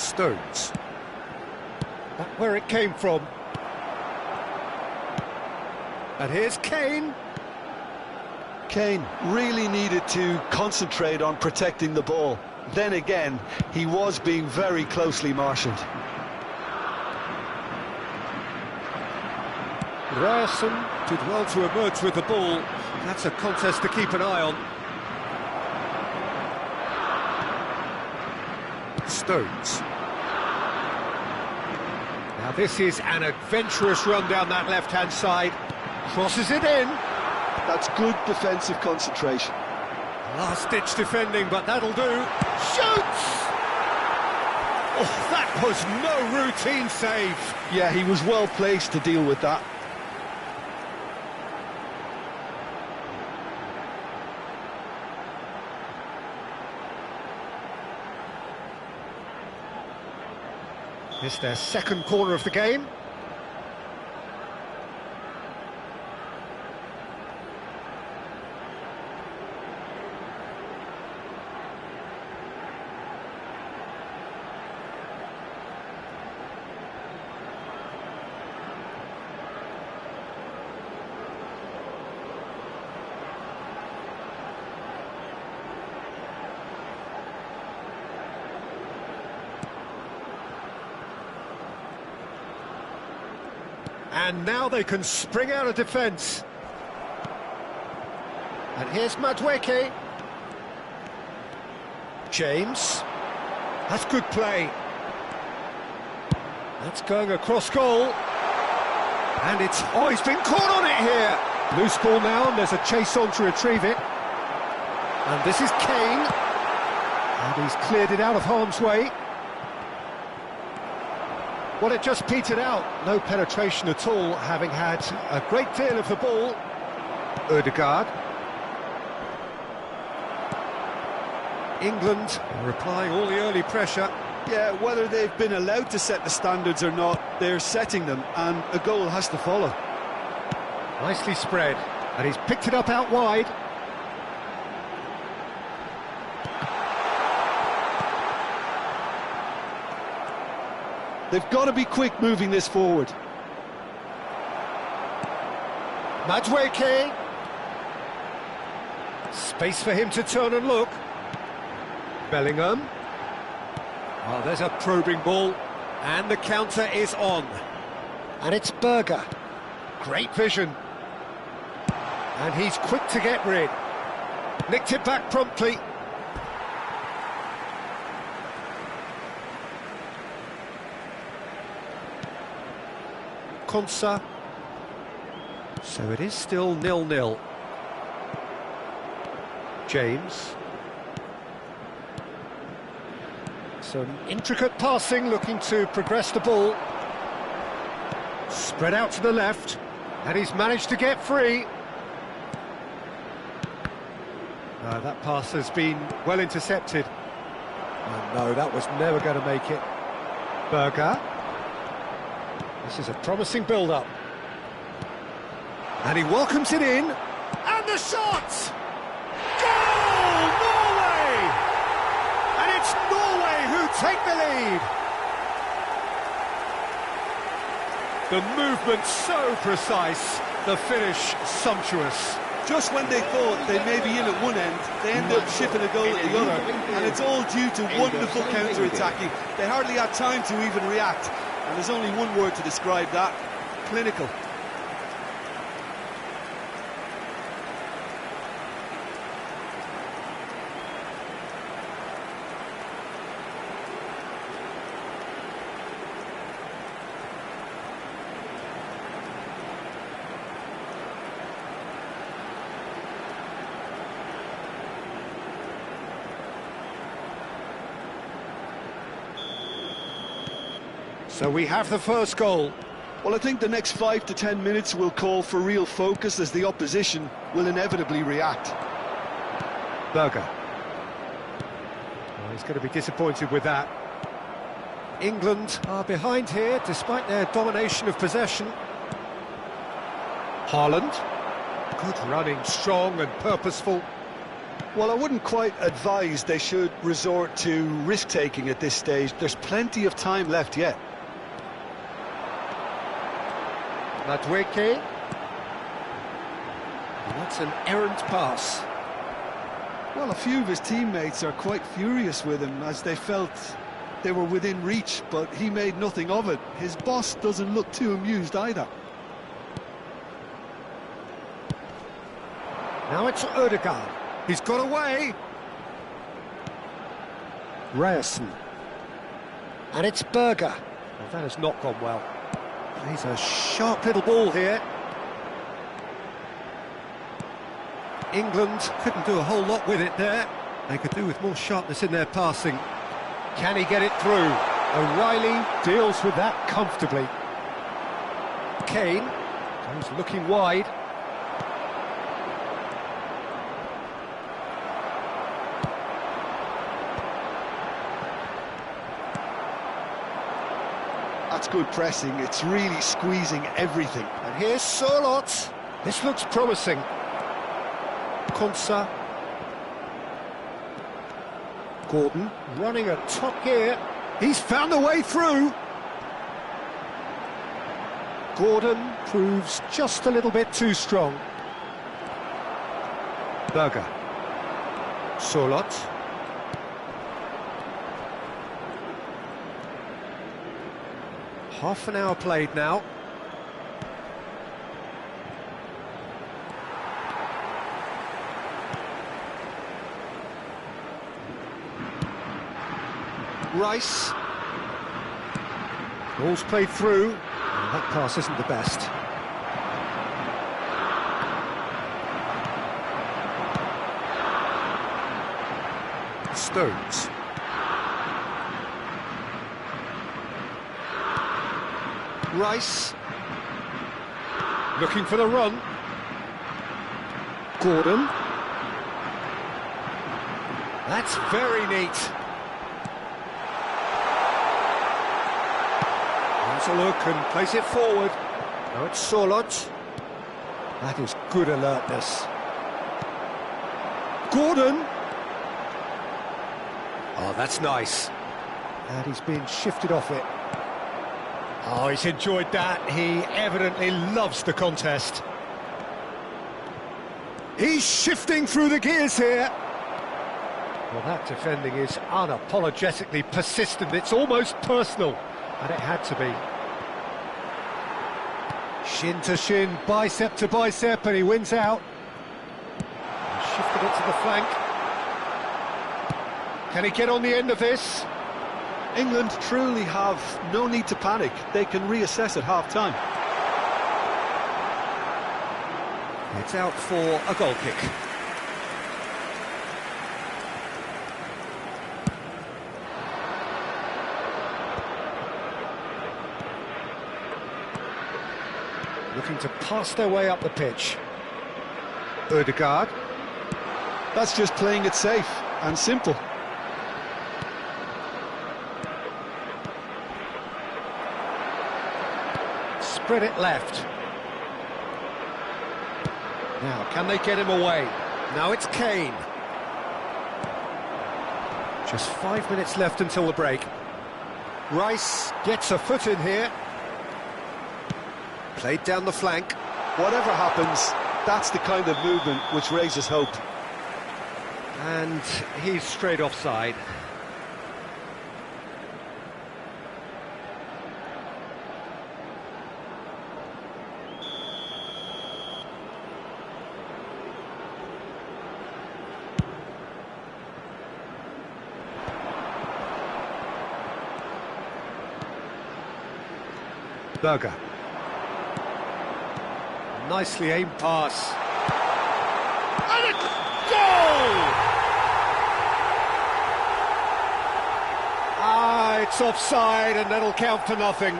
Stones. Back where it came from. And here's Kane. Kane really needed to concentrate on protecting the ball. Then again, he was being very closely marshalled. Ryerson did well to emerge with the ball. That's a contest to keep an eye on. Stones. Now this is an adventurous run down that left-hand side. Crosses it in. That's good defensive concentration. Last-ditch defending, but that'll do. Shoots! Oh, that was no routine save. Yeah, he was well placed to deal with that. It's their second corner of the game. And now they can spring out of defence. And here's Madueke. James. That's good play. That's going across goal. And it's... oh, he's been caught on it here. Loose ball now, and there's a chase on to retrieve it. And this is Kane. And he's cleared it out of harm's way. Well, it just petered out. No penetration at all, having had a great deal of the ball. Ødegaard. England replying all the early pressure. Yeah, whether they've been allowed to set the standards or not, they're setting them, and a goal has to follow. Nicely spread, and he's picked it up out wide. They've got to be quick moving this forward. Madueke. Space for him to turn and look. Bellingham. Oh, there's a probing ball. And the counter is on. And it's Berger. Great vision. And he's quick to get rid. Nicked it back promptly. Konsa. So it is still 0-0. James. Some intricate passing, looking to progress the ball. Spread out to the left, and he's managed to get free. That pass has been well intercepted. Oh, no, that was never going to make it. Berger. This is a promising build-up. And he welcomes it in. And the shot! Goal! Norway! And it's Norway who take the lead. The movement so precise, the finish sumptuous. Just when they thought they may be in at one end, they end up shipping a goal at the other. And it's all due to wonderful counter-attacking. They hardly had time to even react. And there's only one word to describe that: clinical. So we have the first goal. Well, I think the next 5 to 10 minutes will call for real focus, as the opposition will inevitably react. Berger. Well, he's going to be disappointed with that. England are behind here, despite their domination of possession. Haaland. Good running, strong and purposeful. Well, I wouldn't quite advise they should resort to risk-taking at this stage. There's plenty of time left yet. Madweke. That's an errant pass. Well, a few of his teammates are quite furious with him as they felt they were within reach, but he made nothing of it. His boss doesn't look too amused either. Now it's Ødegaard. He's got away. Ryerson. And it's Berger. Well, that has not gone well. He's a sharp little ball here. England couldn't do a whole lot with it there. They could do with more sharpness in their passing. Can he get it through? O'Reilly deals with that comfortably. Kane goes looking wide. That's good pressing. It's really squeezing everything. And here's Sørloth. This looks promising. Konsa. Gordon running at top gear. He's found a way through. Gordon proves just a little bit too strong. Berger. Sørloth. Half an hour played now. Rice. Ball's played through. Well, that pass isn't the best. Stones. Rice. Looking for the run. Gordon. That's very neat. A look and place it forward. Now it's Sørloth. That is good alertness. Gordon. Oh, that's nice. And he's been shifted off it. Oh, he's enjoyed that. He evidently loves the contest. He's shifting through the gears here. Well, that defending is unapologetically persistent. It's almost personal. And it had to be. Shin to shin, bicep to bicep, and he wins out. Shifted it to the flank. Can he get on the end of this? England truly have no need to panic. They can reassess at half-time. It's out for a goal kick. Looking to pass their way up the pitch. Ødegaard. That's just playing it safe and simple. Spread it left. Now, can they get him away? Now it's Kane. Just 5 minutes left until the break. Rice gets a foot in here. Played down the flank. Whatever happens, that's the kind of movement which raises hope. And he's straight offside. Berger. Nicely aimed pass. And a goal! Ah, it's offside and that'll count for nothing.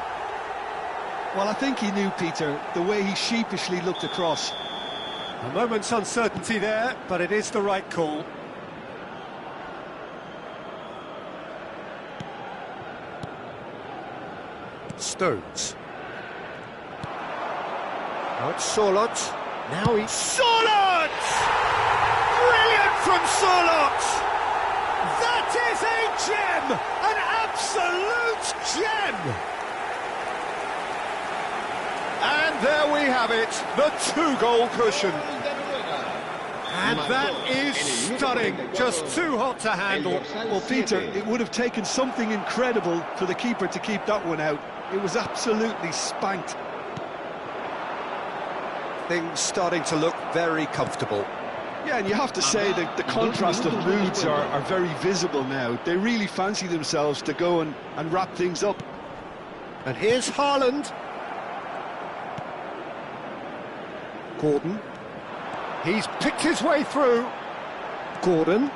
Well, I think he knew, Peter, the way he sheepishly looked across. A moment's uncertainty there, but it is the right call. Stones. Now it's Sørloth. Now he's... Sørloth! Brilliant from Surlot! That is a gem! An absolute gem! And there we have it, the 2-goal cushion. And that is stunning, just too hot to handle. Well, Peter, it would have taken something incredible for the keeper to keep that one out. It was absolutely spanked. Things starting to look very comfortable. Yeah, and you have to say that the contrast of moods are very visible now. They really fancy themselves to go and wrap things up. And here's Haaland. Gordon. He's picked his way through. Gordon.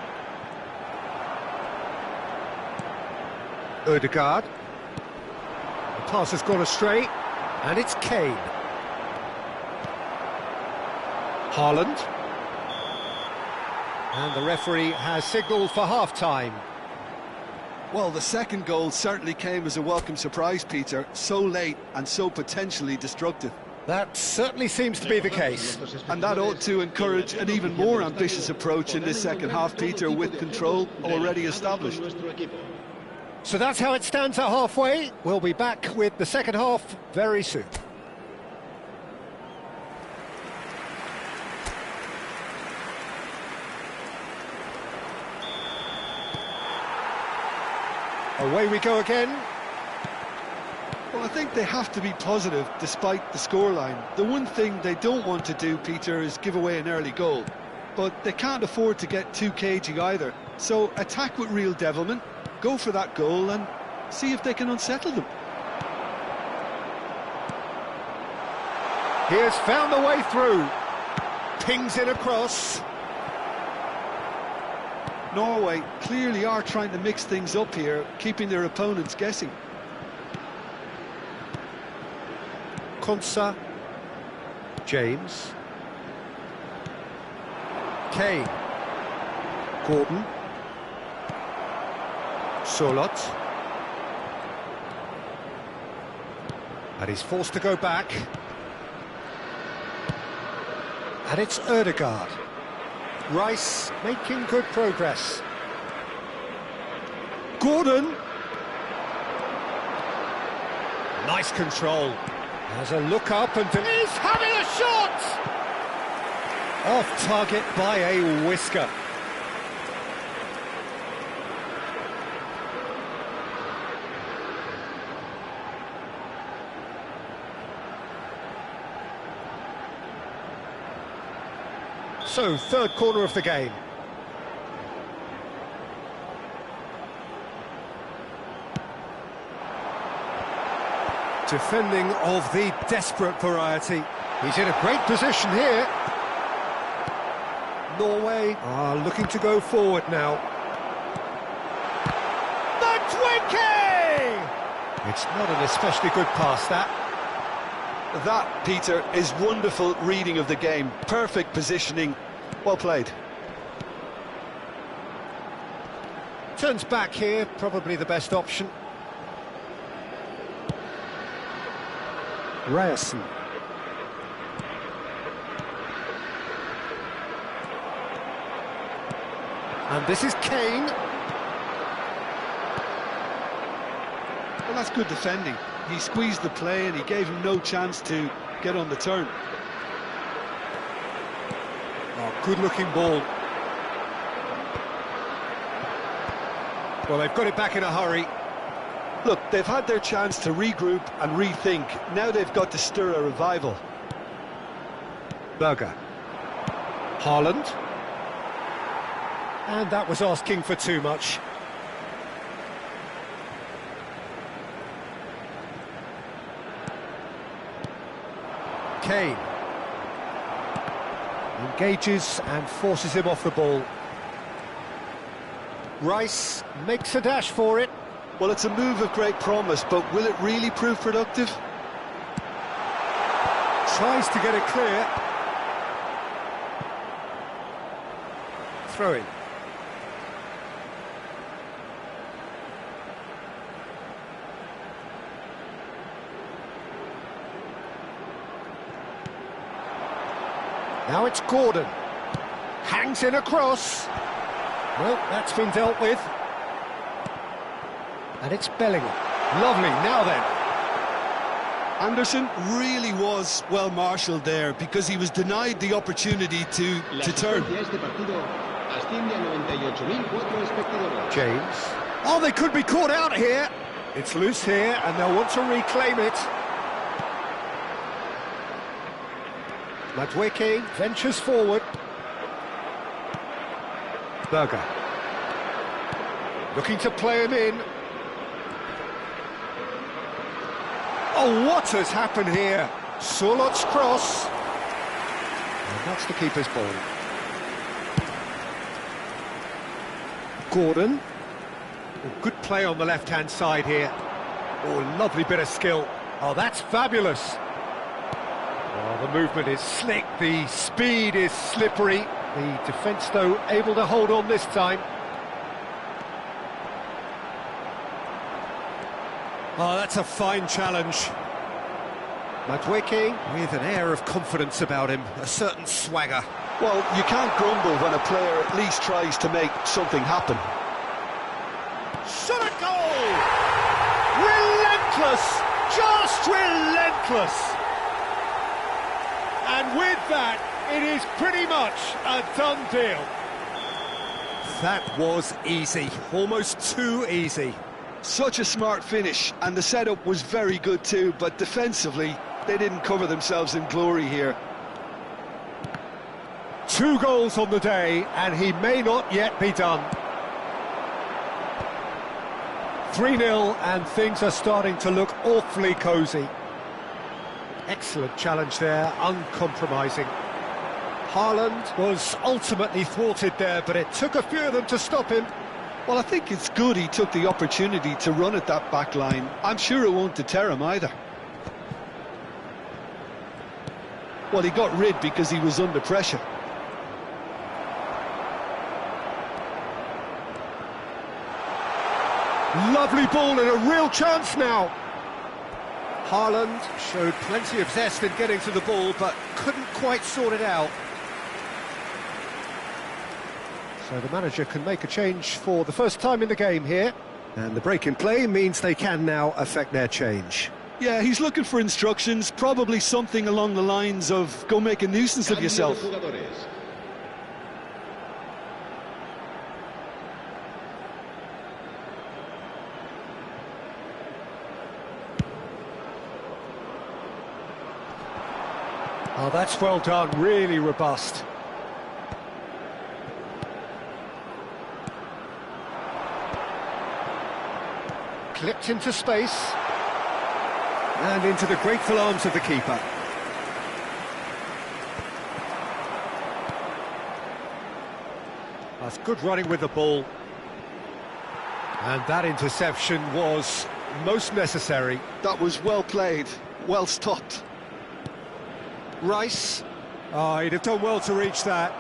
Ødegaard. The pass has gone astray, and it's Kane. Haaland. And the referee has signalled for half-time. Well, the second goal certainly came as a welcome surprise, Peter. So late and so potentially destructive. That certainly seems to be the case. And that ought to encourage an even more ambitious approach in this second half, Peter, with control already established. So that's how it stands at halfway. We'll be back with the second half very soon. Away we go again. Well, I think they have to be positive despite the scoreline. The one thing they don't want to do, Peter, is give away an early goal. But they can't afford to get too cagey either. So attack with real devilment, go for that goal and see if they can unsettle them. He has found the way through. Pings in across. Norway clearly are trying to mix things up here, keeping their opponents guessing. Konsa. James. Kane. Gordon. Surlot. And he's forced to go back. And it's Ødegaard. Rice making good progress. Gordon. Nice control. Has a look up and he's having a shot! Off target by a whisker. So, third corner of the game. Defending of the desperate variety. He's in a great position here. Norway are looking to go forward now. The 20! It's not an especially good pass, that. That, Peter, is wonderful reading of the game. Perfect positioning. Well played. Turns back here, probably the best option. Ryerson. And this is Kane. Well, that's good defending. He squeezed the play and he gave him no chance to get on the turn. Oh, good-looking ball. Well, they've got it back in a hurry. Look, they've had their chance to regroup and rethink. Now they've got to stir a revival. Berger. Haaland. And that was asking for too much. Kane. Engages and forces him off the ball. Rice makes a dash for it. Well, it's a move of great promise, but will it really prove productive? Tries to get it clear. Throw in. Now it's Gordon. Bangs in a cross. Well, that's been dealt with. And it's Bellingham. Lovely, now then. Anderson really was well marshalled there because he was denied the opportunity to turn. James. Oh, they could be caught out here. It's loose here, and they'll want to reclaim it. Madweke ventures forward. Berger. Looking to play him in. Oh, what has happened here? Surlot's cross. And that's the keeper's ball. Gordon. Oh, good play on the left-hand side here. Oh, lovely bit of skill. Oh, that's fabulous. Oh, the movement is slick, the speed is slippery. The defence, though, able to hold on this time. Oh, that's a fine challenge. Madweke with an air of confidence about him, a certain swagger. Well, you can't grumble when a player at least tries to make something happen. Shot a goal! Relentless! Just relentless! And with that, it is pretty much a done deal. That was easy, almost too easy. Such a smart finish, and the setup was very good too, but defensively, they didn't cover themselves in glory here. 2 goals on the day, and he may not yet be done. 3-0, and things are starting to look awfully cosy. Excellent challenge there, uncompromising. Haaland was ultimately thwarted there, but it took a few of them to stop him. Well, I think it's good he took the opportunity to run at that back line. I'm sure it won't deter him either. Well, he got rid because he was under pressure. Lovely ball and a real chance now. Haaland showed plenty of zest in getting to the ball, but couldn't quite sort it out. So the manager can make a change for the first time in the game here. And the break in play means they can now affect their change. Yeah, he's looking for instructions, probably something along the lines of, go make a nuisance of yourself. Oh, that's well done, really robust. Clipped into space. And into the grateful arms of the keeper. That's good running with the ball. And that interception was most necessary. That was well played, well stopped. Rice. Oh, he'd have done well to reach that.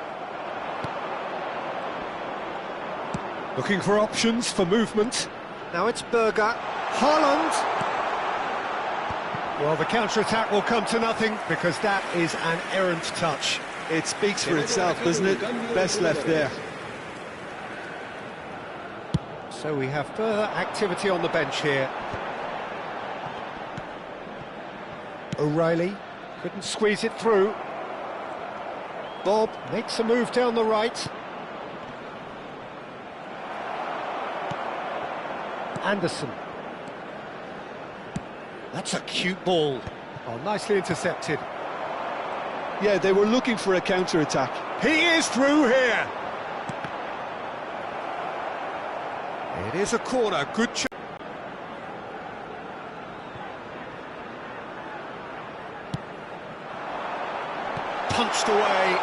Looking for options for movement. Now it's Berger. Haaland. Well, the counter-attack will come to nothing because that is an errant touch. It speaks for itself, doesn't it? Best left there. So we have further activity on the bench here. O'Reilly couldn't squeeze it through. Bob makes a move down the right. Anderson. That's a cute ball. Oh, nicely intercepted. Yeah, they were looking for a counter-attack. He is through here. It is a corner, good chance. Punched away.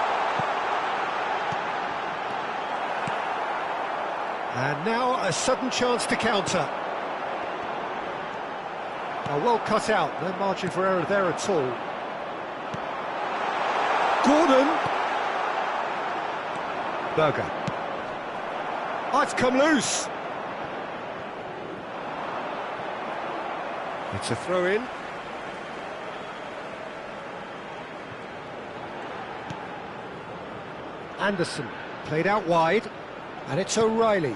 And now a sudden chance to counter. Oh, well cut out, no margin for error there at all. Gordon. Berger. Oh, it's come loose. It's a throw-in. Anderson. Played out wide, and it's O'Reilly.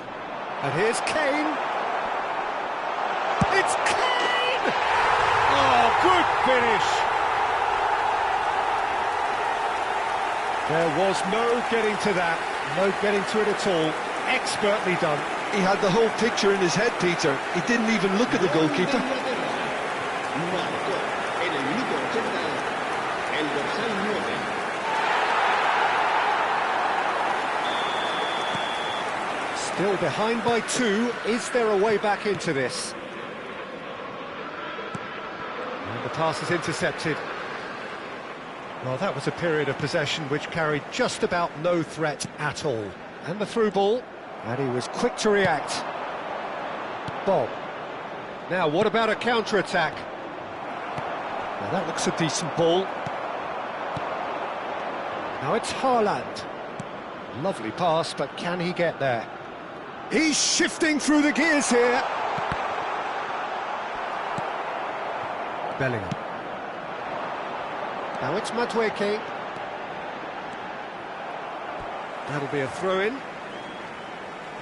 And here's Kane. It's Kane! Oh, good finish! There was no getting to that, no getting to it at all. Expertly done. He had the whole picture in his head, Peter. He didn't even look at the goalkeeper. Still behind by 2. Is there a way back into this? And the pass is intercepted. Well, that was a period of possession which carried just about no threat at all. And the through ball, and he was quick to react. Bob. Now, what about a counter-attack? Now, that looks a decent ball. Now it's Haaland. Lovely pass, but can he get there? He's shifting through the gears here. Bellingham. Now it's Madueke. That'll be a throw-in.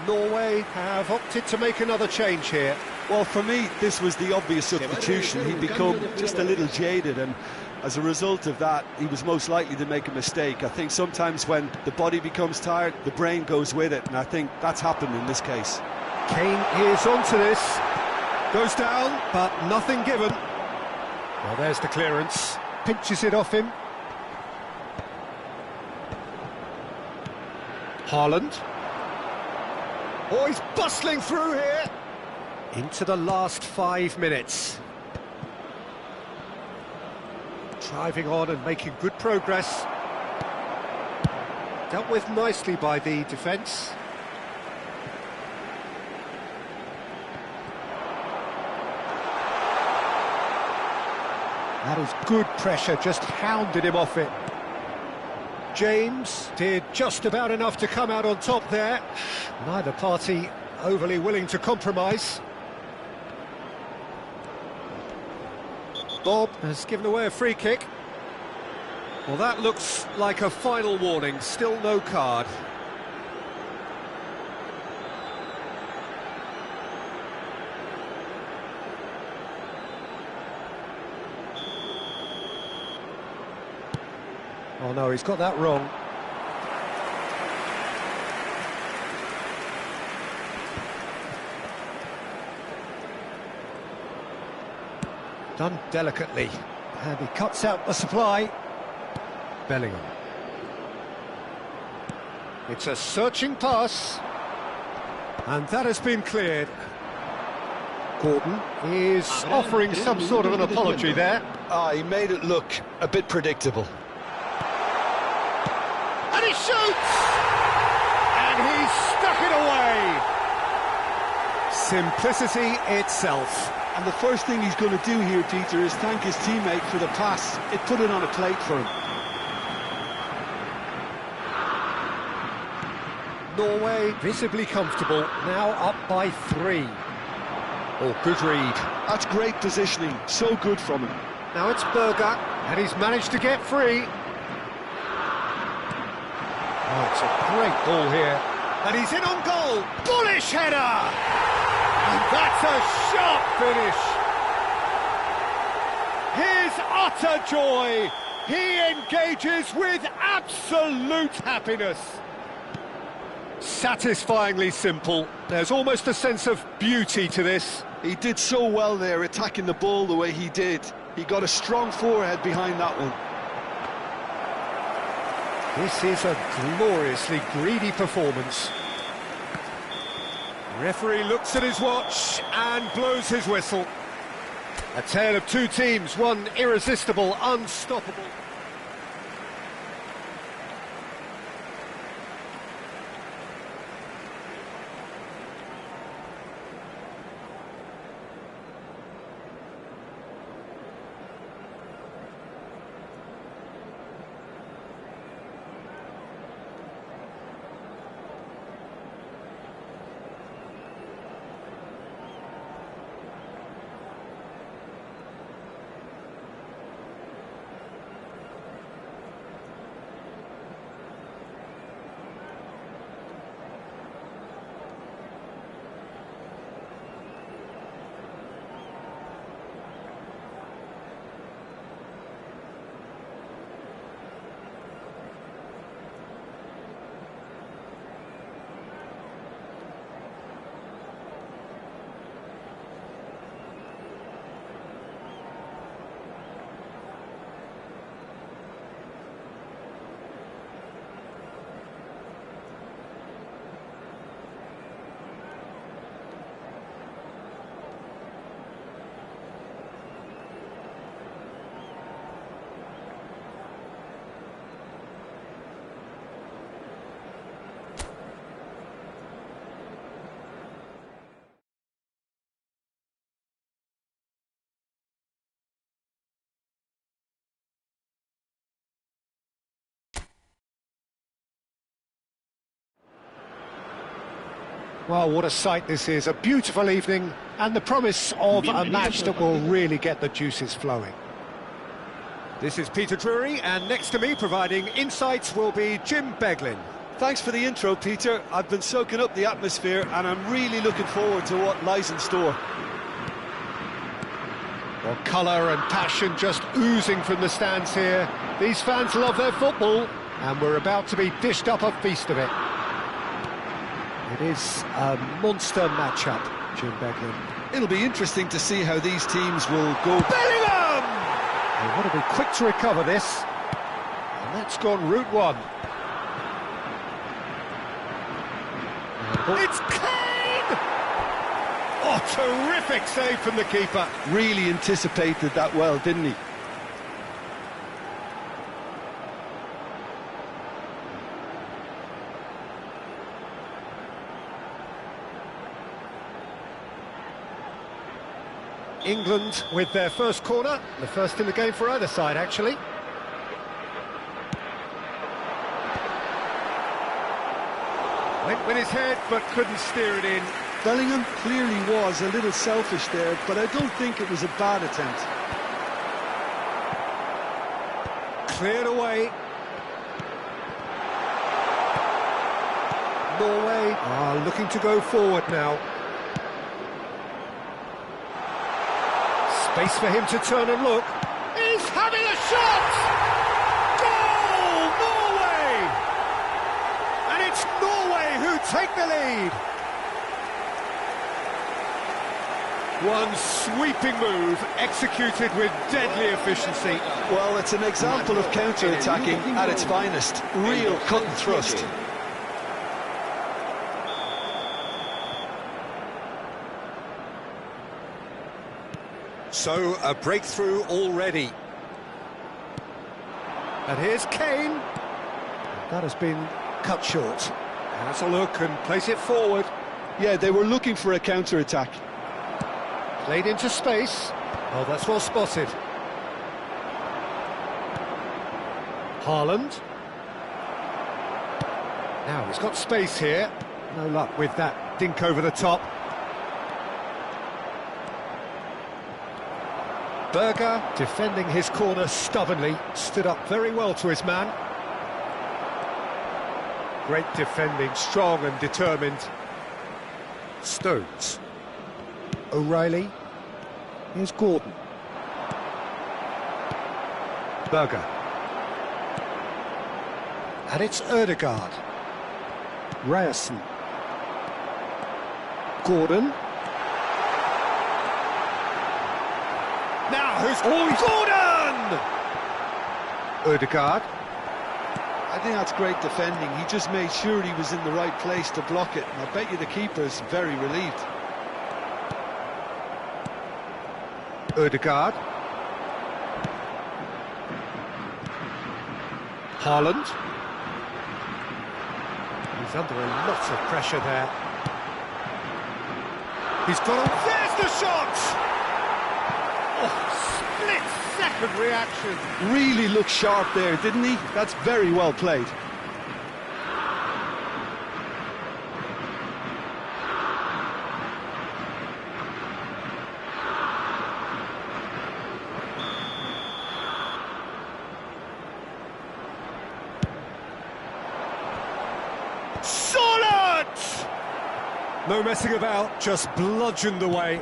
Norway have opted to make another change here. Well, for me, this was the obvious substitution. He'd become just a little jaded, and as a result of that, he was most likely to make a mistake. I think sometimes when the body becomes tired, the brain goes with it, and I think that's happened in this case. Kane is onto this. Goes down, but nothing given. Well, there's the clearance. Pinches it off him. Haaland. Oh, he's bustling through here. Into the last 5 minutes. Driving on and making good progress. Dealt with nicely by the defence. That is good pressure, just hounded him off it. James did just about enough to come out on top there. Neither party overly willing to compromise. Bob has given away a free kick. Well, that looks like a final warning, still no card. Oh no, he's got that wrong. Done delicately, and he cuts out the supply. Bellingham. It's a searching pass, and that has been cleared. Gordon is offering some sort of an apology there. He made it look a bit predictable. And he shoots! And he's stuck it away! Simplicity itself. And the first thing he's going to do here, Peter, is thank his teammate for the pass. It put it on a plate for him. Norway visibly comfortable, now up by 3. Oh, good read. That's great positioning, so good from him. Now it's Berger, and he's managed to get free. Oh, it's a great ball here. And he's in on goal. Bullish header! And that's a sharp finish. His utter joy. He engages with absolute happiness. Satisfyingly simple. There's almost a sense of beauty to this. He did so well there, attacking the ball the way he did. He got a strong forehead behind that one. This is a gloriously greedy performance. Referee looks at his watch and blows his whistle. A tale of two teams, one irresistible, unstoppable. Well, what a sight this is. A beautiful evening and the promise of a match that will really get the juices flowing. This is Peter Drury, and next to me providing insights will be Jim Beglin. Thanks for the intro, Peter. I've been soaking up the atmosphere and I'm really looking forward to what lies in store. Well, colour and passion just oozing from the stands here. These fans love their football, and we're about to be dished up a feast of it. It is a monster matchup, Jim Beglin. It'll be interesting to see how these teams will go. Bellingham! They want to be quick to recover this, and that's gone route one. It's Kane! Oh, terrific save from the keeper. Really anticipated that well, didn't he? England with their first corner, the first in the game for either side, actually. Went with his head, but couldn't steer it in. Bellingham clearly was a little selfish there, but I don't think it was a bad attempt. Cleared away. Norway are looking to go forward now. Space for him to turn and look. He's having a shot! Goal! Norway! And it's Norway who take the lead. One sweeping move, executed with deadly efficiency. Well, it's an example of counter-attacking at its finest. Real cut and thrust. So, a breakthrough already. And here's Kane. That has been cut short. Has a look and place it forward. Yeah, they were looking for a counter-attack. Played into space. Oh, that's well spotted. Haaland. Now, he's got space here. No luck with that dink over the top. Berger, defending his corner stubbornly, stood up very well to his man. Great defending, strong and determined. Stones. O'Reilly. Here's Gordon. Berger. And it's Ødegaard. Ryerson. Gordon. Now, who's... Gordon! Ødegaard. I think that's great defending. He just made sure he was in the right place to block it. And I bet you the keeper's very relieved. Ødegaard. Haaland. He's under a lot of pressure there. He's got a... There's the shot! Oh, split-second reaction. Really looked sharp there, didn't he? That's very well played. Solid! No messing about, just bludgeoned away.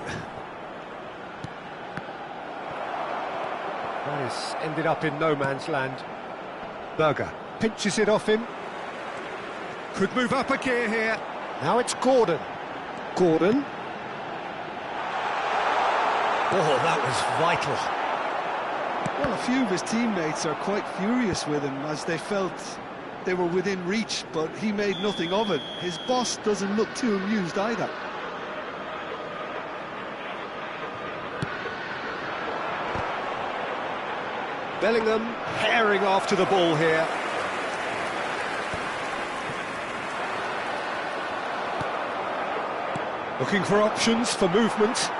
That has ended up in no man's land. Berger pinches it off him. Could move up a gear here. Now it's Gordon. Gordon. Oh, that was vital. Well, a few of his teammates are quite furious with him as they felt they were within reach, but he made nothing of it. His boss doesn't look too amused either. Bellingham herring after the ball here. Looking for options for movement.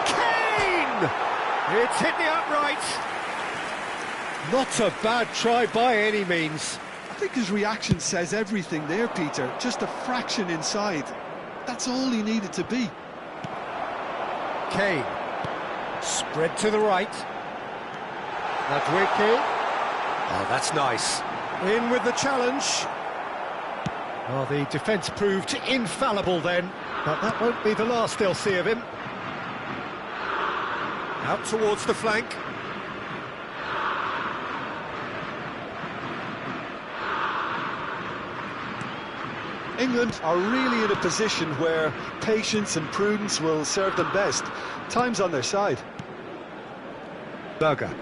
Kane! It's hit the upright. Not a bad try by any means. think his reaction says everything there, Peter. Just a fraction inside. That's all he needed to be. Kane. Spread to the right. Nadwicki. Oh, that's nice. In with the challenge. Well, the defence proved infallible then, but that won't be the last they'll see of him. Out towards the flank. England are really in a position where patience and prudence will serve them best. Time's on their side. Berger.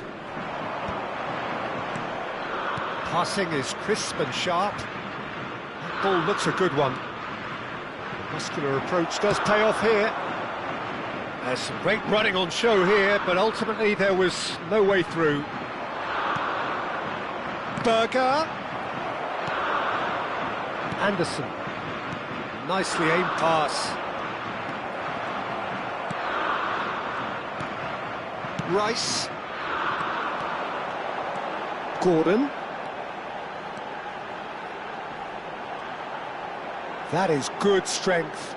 Passing is crisp and sharp. That ball looks a good one. Muscular approach does pay off here. There's some great running on show here, but ultimately there was no way through. Berger. Anderson. Nicely aimed pass. Rice. Gordon. That is good strength.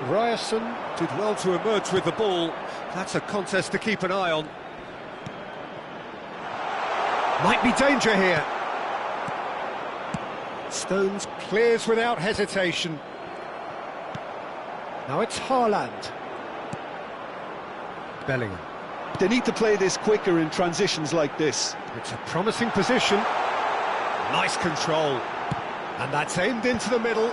Ryerson did well to emerge with the ball. That's a contest to keep an eye on. Might be danger here. Stones clears without hesitation. Now it's Haaland. Bellingham. They need to play this quicker in transitions like this. It's a promising position. Nice control. And that's aimed into the middle.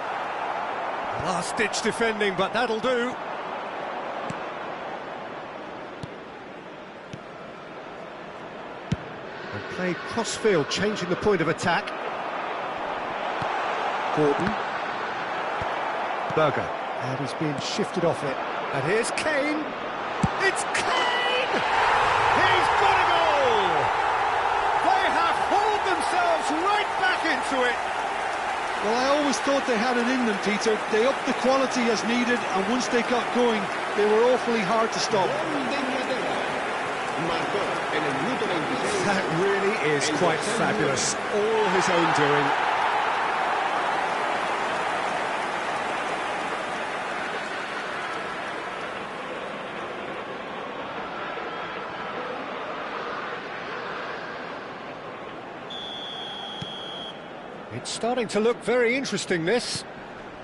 Last-ditch defending, but that'll do. And play cross-field, changing the point of attack. Gordon. Berger. And he's being shifted off it. And here's Kane. It's Kane! He's got a goal! They have hauled themselves right back into it. Well, I always thought they had it in them, Peter. They upped the quality as needed, and once they got going, they were awfully hard to stop. That really is quite fabulous. All his own doing. It's starting to look very interesting, this.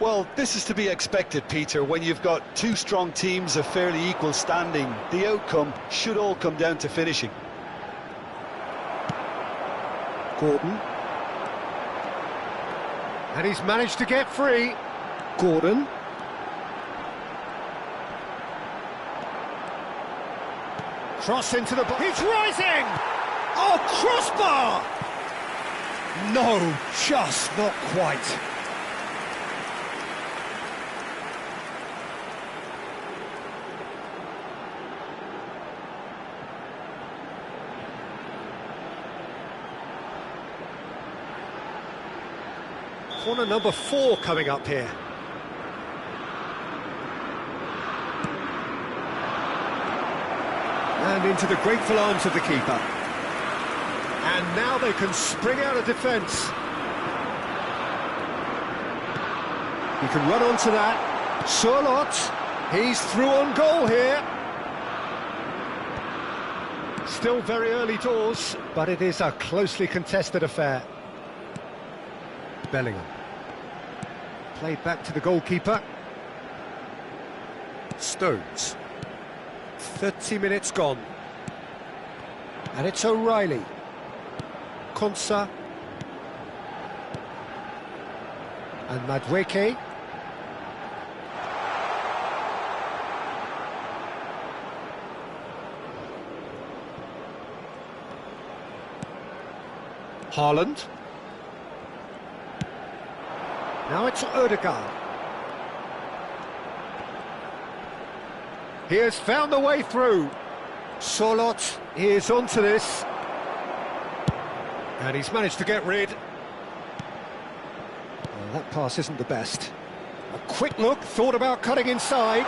Well, this is to be expected, Peter, when you've got two strong teams of fairly equal standing. The outcome should all come down to finishing. Gordon. And he's managed to get free. Gordon. Cross into the box. He's rising! Oh, crossbar! No, just not quite. Corner number 4 coming up here. And into the grateful arms of the keeper. And now they can spring out of defence. He can run onto that. Surlot, he's through on goal here. Still very early doors, but it is a closely contested affair. Bellingham. Played back to the goalkeeper. Stones. 30 minutes gone. And it's O'Reilly. Konsa. And Madweke. Haaland. Now it's Ødegaard. He has found the way through. Surlot is onto this. And he's managed to get rid. Well, that pass isn't the best. A quick look, thought about cutting inside.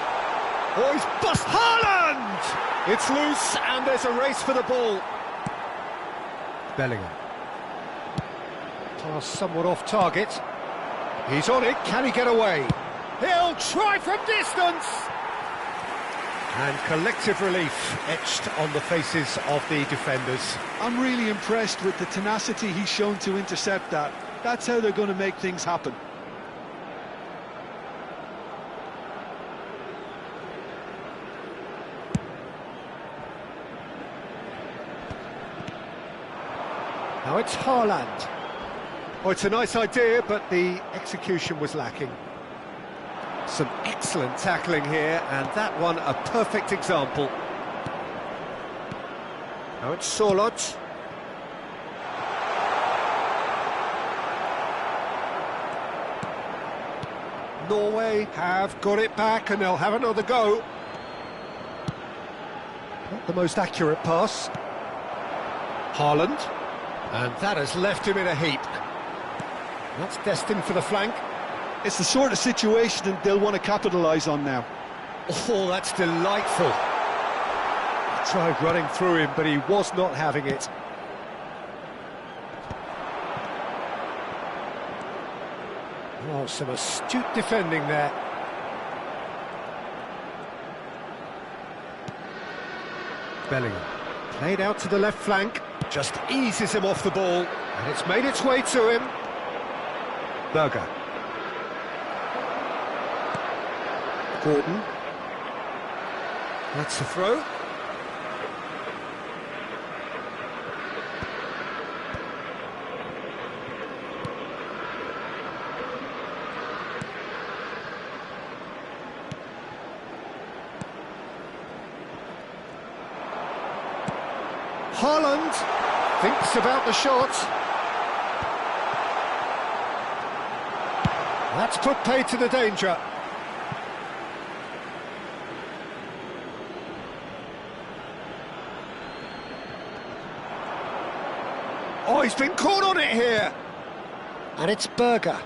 Oh, he's bust. Haaland! It's loose, and there's a race for the ball. Bellingham. Well, somewhat off target. He's on it, can he get away? He'll try from distance! And collective relief etched on the faces of the defenders. I'm really impressed with the tenacity he's shown to intercept that. That's how they're going to make things happen. Now it's Haaland. Oh, it's a nice idea, but the execution was lacking. Some excellent tackling here, and that one a perfect example. Now it's Sorloth. Norway have got it back, and they'll have another go. Not the most accurate pass. Haaland. And that has left him in a heap. That's destined for the flank. It's the sort of situation they'll want to capitalise on now. Oh, that's delightful. He tried running through him, but he was not having it. Oh, some astute defending there. Bellingham. Played out to the left flank. Just eases him off the ball. And it's made its way to him. Berger. Gordon. That's the throw. Haaland thinks about the shot. That's put paid to the danger. Oh, he's been caught on it here. And it's Berger.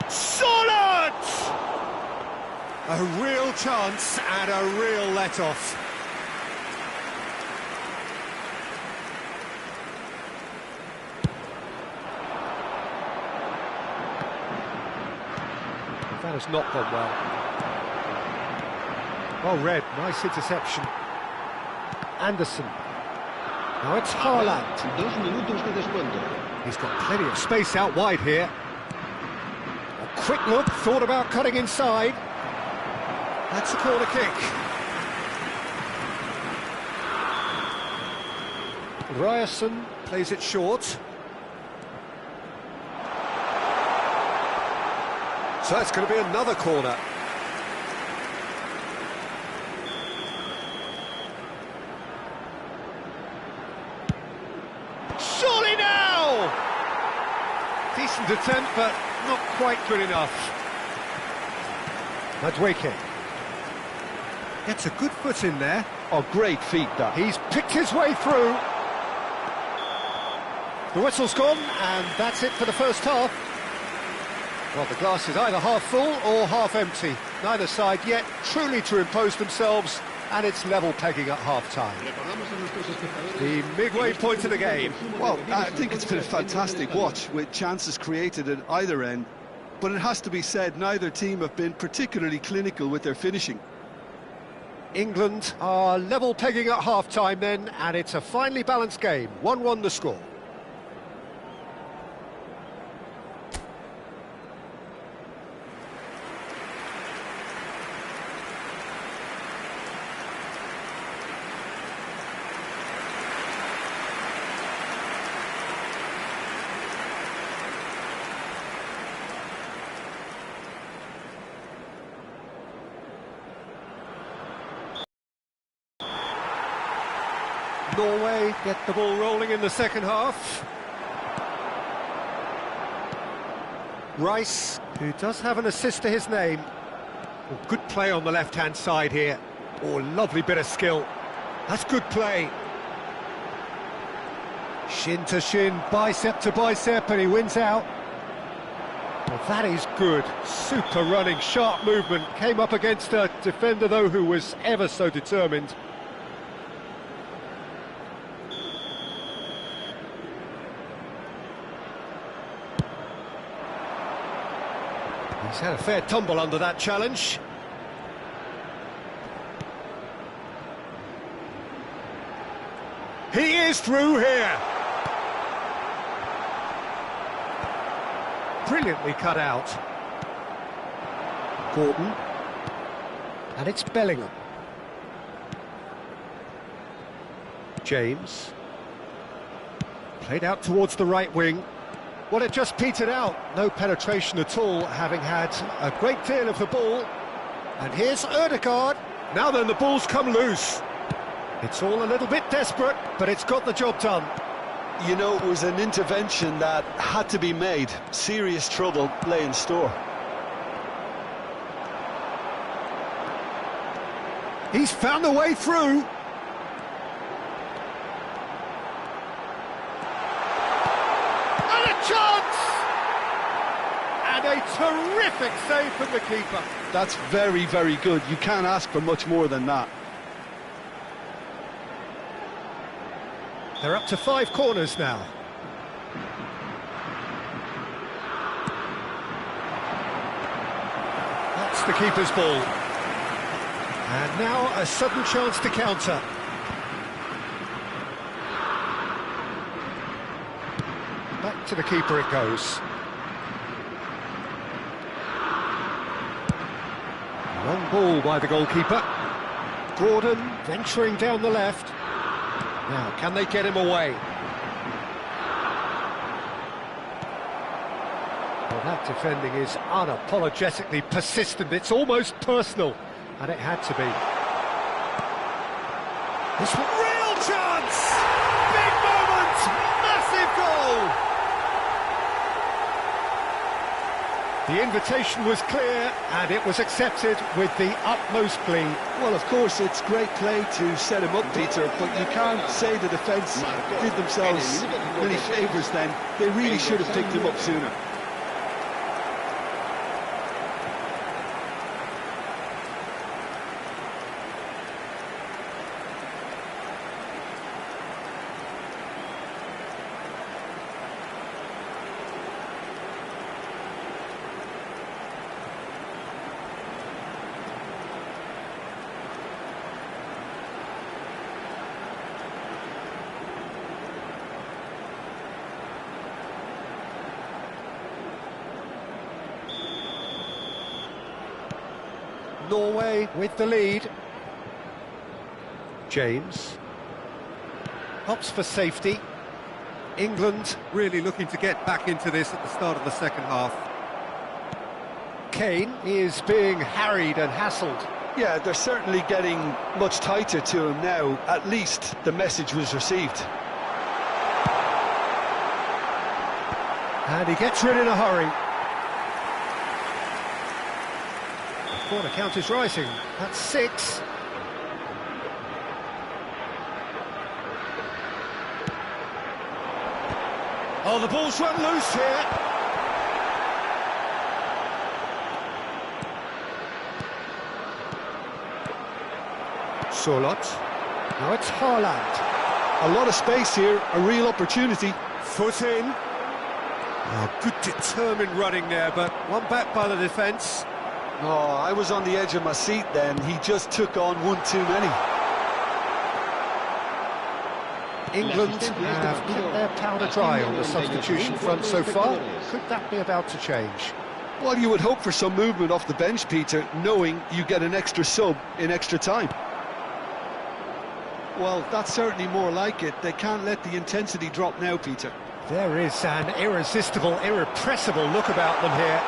Solid! A real chance and a real let-off. That has not gone well. Well read, nice interception. Anderson. Now it's Haaland. He's got plenty of space out wide here. A quick look, thought about cutting inside. That's a corner kick. Ryerson plays it short. So it's going to be another corner. Surely now! Decent attempt, but not quite good enough. Madweke. Gets a good foot in there. Oh, great feet, that. He's picked his way through. The whistle's gone, and that's it for the first half. Well, the glass is either half full or half empty. Neither side yet truly to impose themselves, and it's level pegging at half-time. The midway point of the game. Well, I think it's been a fantastic watch, with chances created at either end. But it has to be said, neither team have been particularly clinical with their finishing. England are level pegging at half-time then, and it's a finely balanced game. 1-1 the score. Norway get the ball rolling in the second half. Rice, who does have an assist to his name. Oh, good play on the left-hand side here. Oh, lovely bit of skill. That's good play. Shin to shin, bicep to bicep, and he wins out. Well, that is good. Super running, sharp movement. Came up against a defender, though, who was ever so determined. had a fair tumble under that challenge. He is through here. Brilliantly cut out. Gordon. And it's Bellingham. James. Played out towards the right wing. Well, it just petered out. No penetration at all, having had a great deal of the ball. And here's Ødegaard. Now then, the ball's come loose. It's all a little bit desperate, but it's got the job done. You know, it was an intervention that had to be made. Serious trouble lay in store. He's found a way through. And a chance! And a terrific save from the keeper. That's very, very good. You can't ask for much more than that. They're up to 5 corners now. That's the keeper's ball. And now a sudden chance to counter. Back to the keeper it goes. Long ball by the goalkeeper. Gordon venturing down the left. Now, can they get him away? Well, that defending is unapologetically persistent. It's almost personal, and it had to be. This real chance! Big moment! Massive goal! The invitation was clear, and it was accepted with the utmost glee. Well, of course, it's great play to set him up, Peter, but you can't say the defence did themselves many favours then. They really should have picked him up sooner. Norway with the lead. James. Opts for safety. England really looking to get back into this at the start of the second half. Kane is being harried and hassled. Yeah, they're certainly getting much tighter to him now. At least the message was received. And he gets rid in a hurry. Corner count is rising. That's 6. Oh, the ball's run loose here. Solot. Now it's Haaland. A lot of space here, a real opportunity. Foot in. Oh, good determined running there, but one back by the defence. Oh, I was on the edge of my seat then. He just took on one too many. England have kept their powder dry on the substitution front so far. Could that be about to change? Well, you would hope for some movement off the bench, Peter, knowing you get an extra sub in extra time. Well, that's certainly more like it. They can't let the intensity drop now, Peter. There is an irresistible, irrepressible look about them here.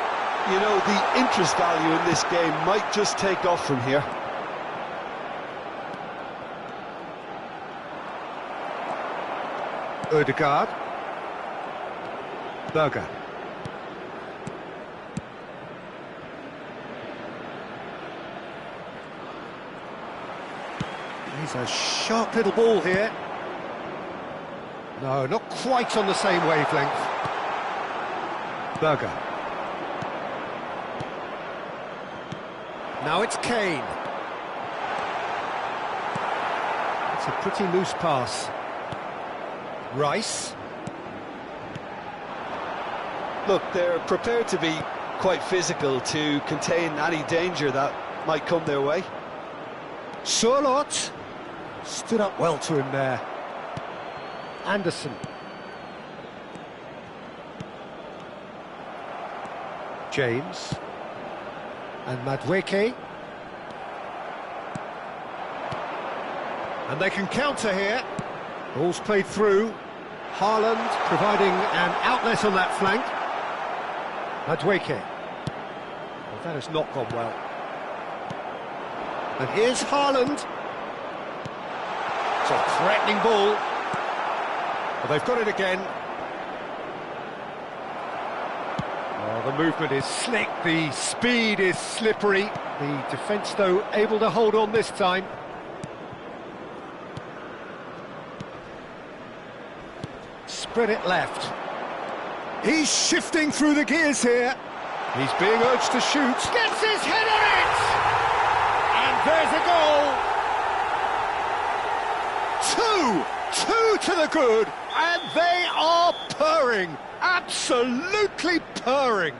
You know, the interest value in this game might just take off from here. Ødegaard. Berger. He's a sharp little ball here. No, not quite on the same wavelength. Berger. Now it's Kane. It's a pretty loose pass. Rice. Look, they're prepared to be quite physical to contain any danger that might come their way. Surlot stood up well to him there. Anderson. James. And Madueke. And they can counter here. Ball's played through. Haaland providing an outlet on that flank. Madueke. Well, that has not gone well. And here's Haaland. It's a threatening ball. But they've got it again. Oh, the movement is slick, the speed is slippery. The defence, though, able to hold on this time. Spread it left. He's shifting through the gears here. He's being urged to shoot. Gets his head on it! And there's a goal! Two to the good, and they are purring. Absolutely purring.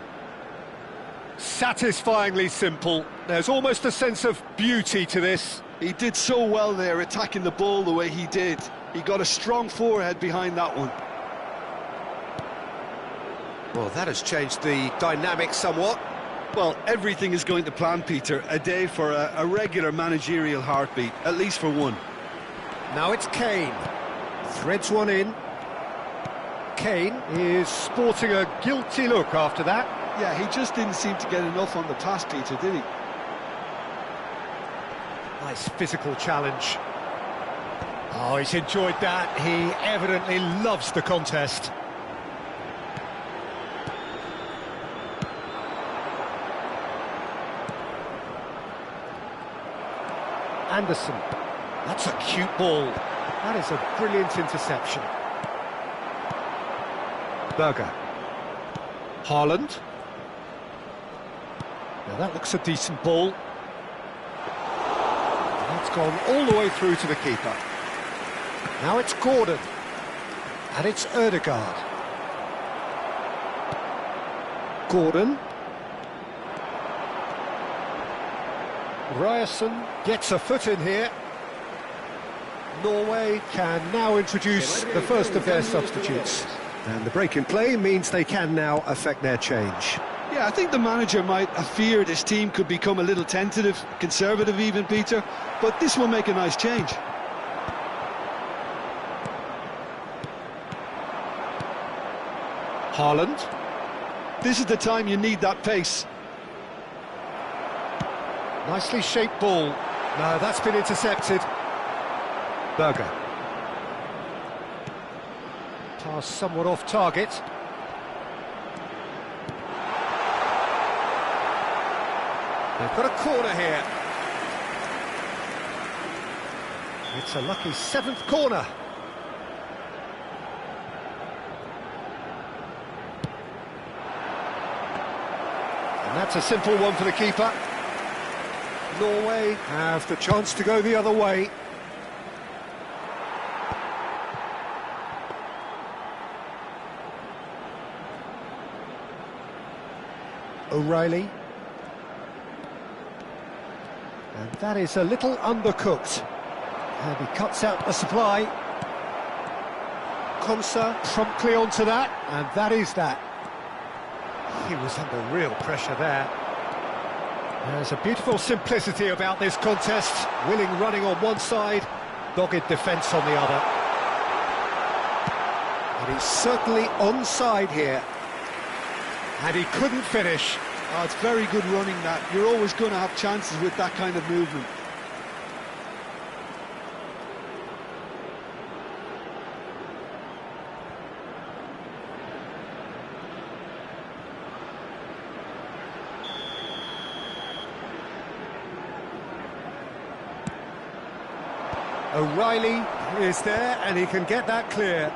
Satisfyingly simple. There's almost a sense of beauty to this. He did so well there, attacking the ball the way he did. He got a strong forehead behind that one. Well, that has changed the dynamic somewhat. Well, everything is going to plan, Peter. A day for a regular managerial heartbeat, at least for one. Now it's Kane. Threads one in. Kane is sporting a guilty look after that. Yeah, he just didn't seem to get enough on the pass, Peter, did he? Nice physical challenge. Oh, he's enjoyed that. He evidently loves the contest. Anderson. That's a cute ball. That is a brilliant interception. Berger. Haaland. Now that looks a decent ball. That's gone all the way through to the keeper. Now it's Gordon. And it's Ødegaard. Gordon. Ryerson gets a foot in here. Norway can now introduce the first of their substitutes. And the break in play means they can now affect their change. Yeah, I think the manager might have feared his team could become a little tentative, conservative even, Peter, but this will make a nice change. Haaland. This is the time you need that pace. Nicely shaped ball. No, that's been intercepted. Berger. Pass somewhat off target. They've got a corner here. It's a lucky seventh corner. And that's a simple one for the keeper. Norway have the chance to go the other way. O'Reilly. And that is a little undercooked. And he cuts out the supply. Konsa promptly onto that, and that is that. He was under real pressure there. There's a beautiful simplicity about this contest. Willing running on one side, dogged defence on the other. And he's certainly onside here. And he couldn't finish. Oh, it's very good running that. You're always going to have chances with that kind of movement. O'Reilly is there, and he can get that clear.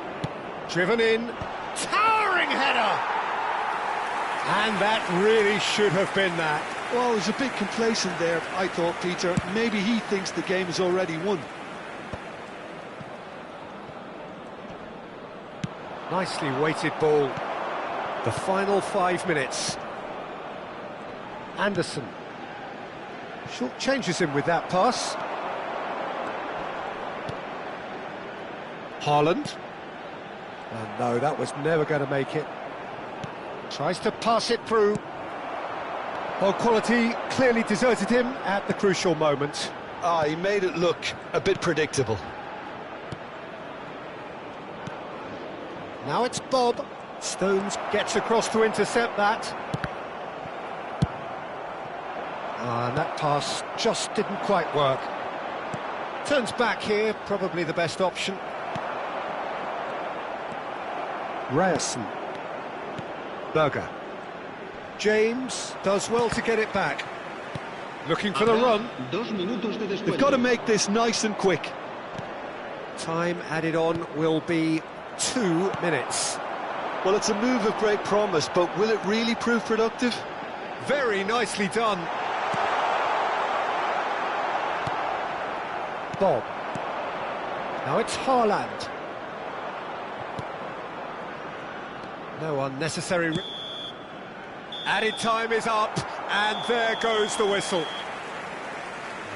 Driven in, towering header! And that really should have been that. Well, he was a bit complacent there, I thought, Peter. Maybe he thinks the game is already won. Nicely weighted ball. The final 5 minutes. Anderson. Short changes him with that pass. Haaland. And no, that was never going to make it. Tries to pass it through. Well, quality clearly deserted him at the crucial moment. Ah, he made it look a bit predictable. Now it's Bob. Stones gets across to intercept that. And that pass just didn't quite work. Turns back here, probably the best option. Ryerson. Berger. James does well to get it back. Looking for the run. They've got to make this nice and quick. Time added on will be 2 minutes. Well, it's a move of great promise, but will it really prove productive? Very nicely done. Bob. Now it's Haaland. No unnecessary... Added time is up, and there goes the whistle.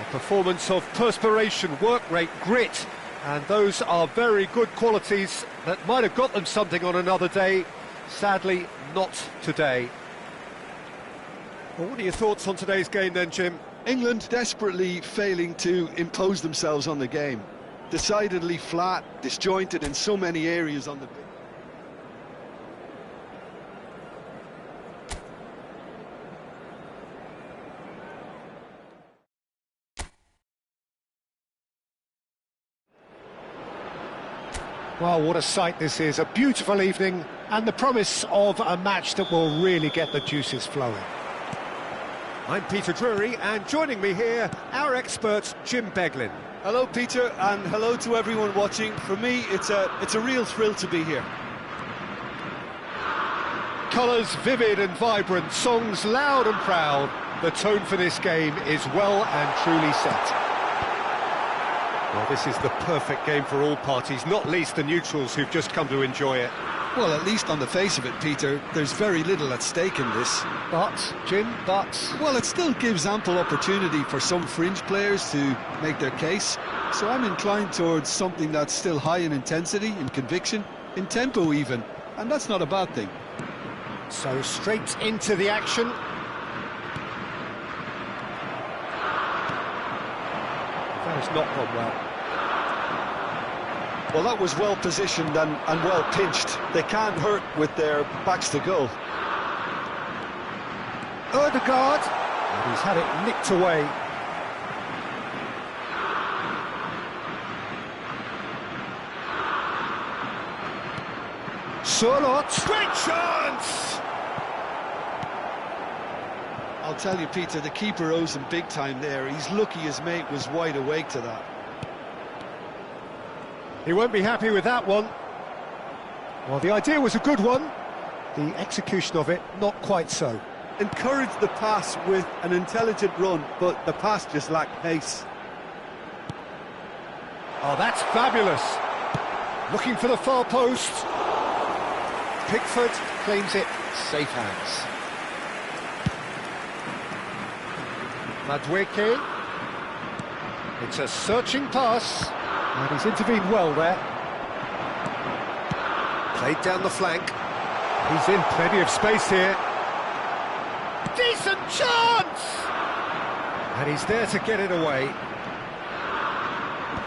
A performance of perspiration, work rate, grit, and those are very good qualities that might have got them something on another day. Sadly, not today. Well, what are your thoughts on today's game then, Jim? England desperately failing to impose themselves on the game. Decidedly flat, disjointed in so many areas on the pitch. Well, what a sight this is, a beautiful evening and the promise of a match that will really get the juices flowing. I'm Peter Drury, and joining me here, our expert Jim Beglin. Hello Peter, and hello to everyone watching. For me, it's a real thrill to be here. Colours vivid and vibrant, songs loud and proud. The tone for this game is well and truly set. Well, this is the perfect game for all parties, not least the neutrals who've just come to enjoy it. Well, at least on the face of it, Peter, there's very little at stake in this. But, Jim, Well, it still gives ample opportunity for some fringe players to make their case. So I'm inclined towards something that's still high in intensity, in conviction, in tempo even. And that's not a bad thing. So straight into the action. That has not gone well. Well, that was well positioned and well pinched. They can't hurt with their backs to goal. Ødegaard, and he's had it nicked away. Sørloth, great chance! I'll tell you, Peter, the keeper owes him big time there. He's lucky his mate was wide awake to that. He won't be happy with that one. Well, the idea was a good one. The execution of it, not quite so. Encouraged the pass with an intelligent run, but the pass just lacked pace. Oh, that's fabulous. Looking for the far post. Pickford claims it, safe hands. Madueke. It's a searching pass. And he's intervened well there. Played down the flank. He's in plenty of space here. Decent chance! And he's there to get it away.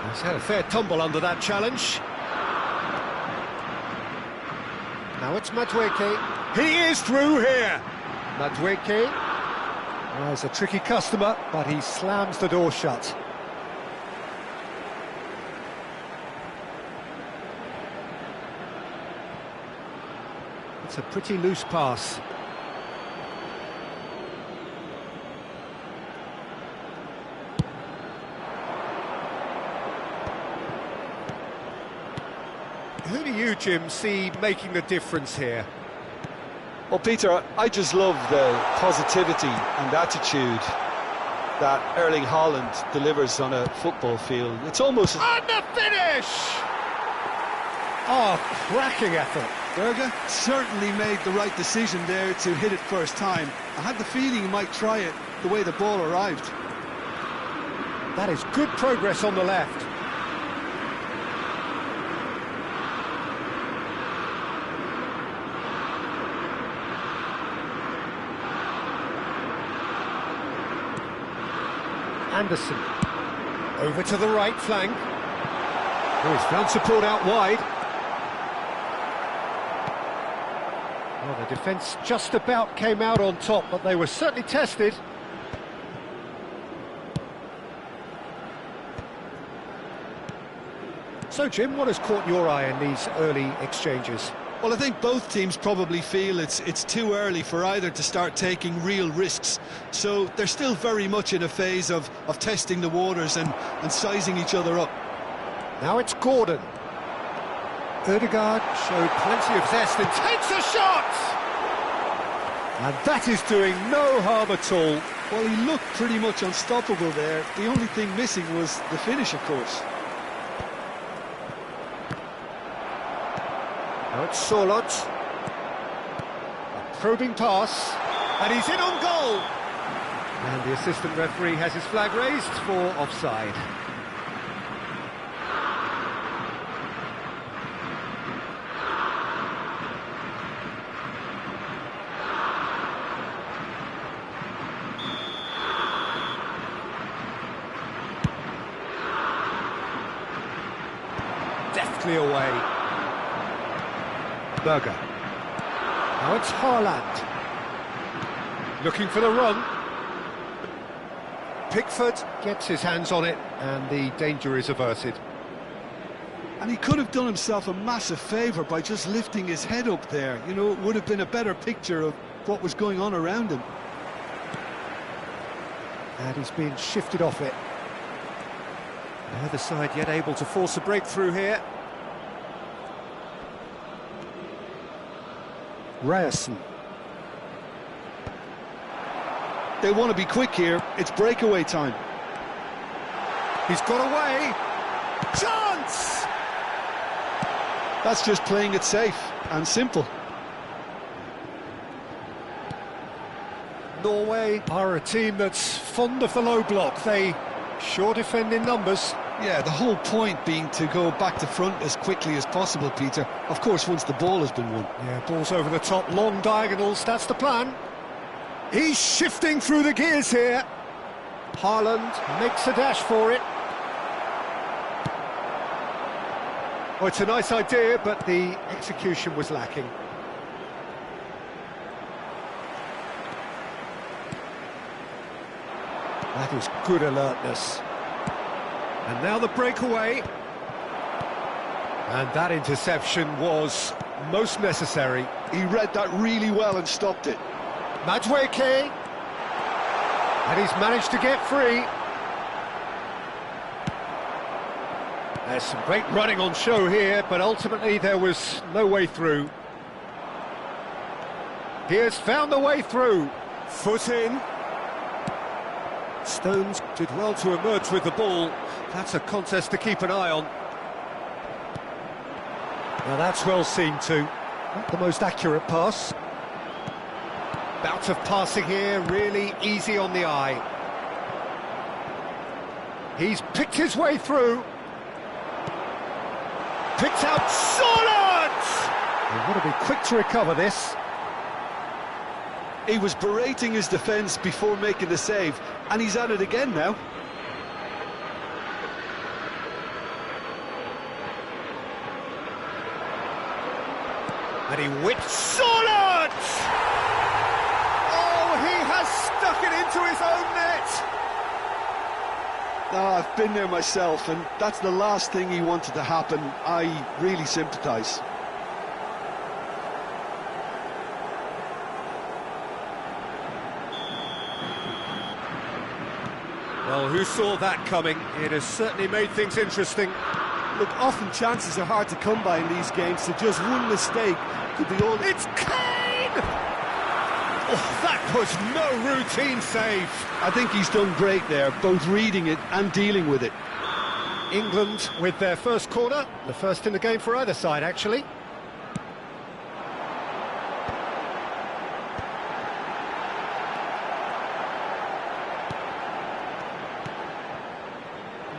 He's had a fair tumble under that challenge. Now it's Madueke. He is through here! Madueke. Well, he's a tricky customer, but he slams the door shut. It's a pretty loose pass. Who do you, Jim, see making the difference here? Well, Peter, I just love the positivity and attitude that Erling Haaland delivers on a football field. It's almost... And the finish! Oh, cracking effort. Berger certainly made the right decision there to hit it first time. I had the feeling he might try it the way the ball arrived. That is good progress on the left. Anderson. Over to the right flank. Oh, he's found support out wide. Well, the defence just about came out on top, but they were certainly tested. So, Jim, what has caught your eye in these early exchanges? Well, I think both teams probably feel it's too early for either to start taking real risks. So they're still very much in a phase of testing the waters and sizing each other up. Now it's Gordon. Ødegaard showed plenty of zest and takes a shot! And that is doing no harm at all. Well, he looked pretty much unstoppable there. The only thing missing was the finish, of course. Now it's Solot. A probing pass. And he's in on goal! And the assistant referee has his flag raised for offside. Deftly away. Berger. Now it's Haaland. Looking for the run. Pickford gets his hands on it and the danger is averted. And he could have done himself a massive favour by just lifting his head up there. You know, it would have been a better picture of what was going on around him. And he's being shifted off it. The other side yet able to force a breakthrough here. Ryerson. They want to be quick here. It's breakaway time. He's got away. Chance! That's just playing it safe and simple. Norway are a team that's fond of the low block. They sure defend in numbers. Yeah, the whole point being to go back to front as quickly as possible, Peter. Of course, once the ball has been won. Yeah, ball's over the top, long diagonals, that's the plan. He's shifting through the gears here. Haaland makes a dash for it. Oh, it's a nice idea, but the execution was lacking. That is good alertness. And now the breakaway. And that interception was most necessary. He read that really well and stopped it. Madweke. And he's managed to get free. There's some great running on show here, but ultimately there was no way through. He has found the way through. Foot in. Stones did well to emerge with the ball. That's a contest to keep an eye on. Now that's well seen too. Not the most accurate pass. Bout of passing here, really easy on the eye. He's picked his way through. Picked out Solot! They want to be quick to recover this. He was berating his defence before making the save, and he's at it again now. And he whips Solot! Oh, he has stuck it into his own net! Oh, I've been there myself, and that's the last thing he wanted to happen. I really sympathise. Well, who saw that coming? It has certainly made things interesting. Look, often chances are hard to come by in these games, so just one mistake could be all... It's Kane! Oh, that was no routine save. I think he's done great there, both reading it and dealing with it. England with their first corner, the first in the game for either side, actually.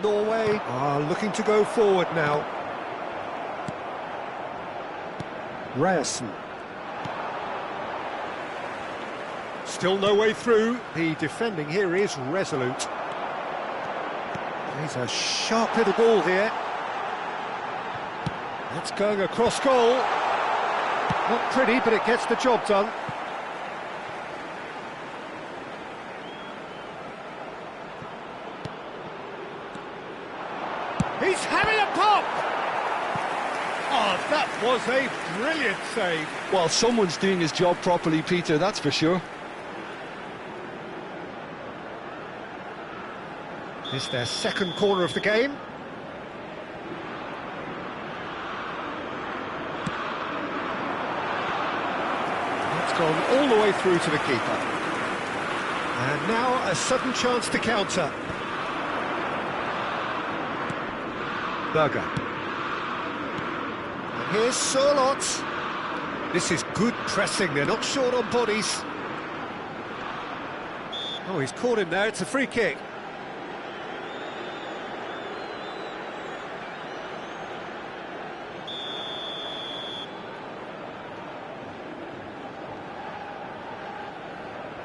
Norway are looking to go forward now. Ryerson. Still no way through. The defending here is resolute. He's a sharp little ball here. That's going across goal. Not pretty, but it gets the job done. He's having a pop! Oh, that was a brilliant save. Well, someone's doing his job properly, Peter, that's for sure. This is their second corner of the game. It's gone all the way through to the keeper. And now a sudden chance to counter. Berger. And here's Sørloth. This is good pressing, they're not short on bodies. Oh, he's caught him there, it's a free kick.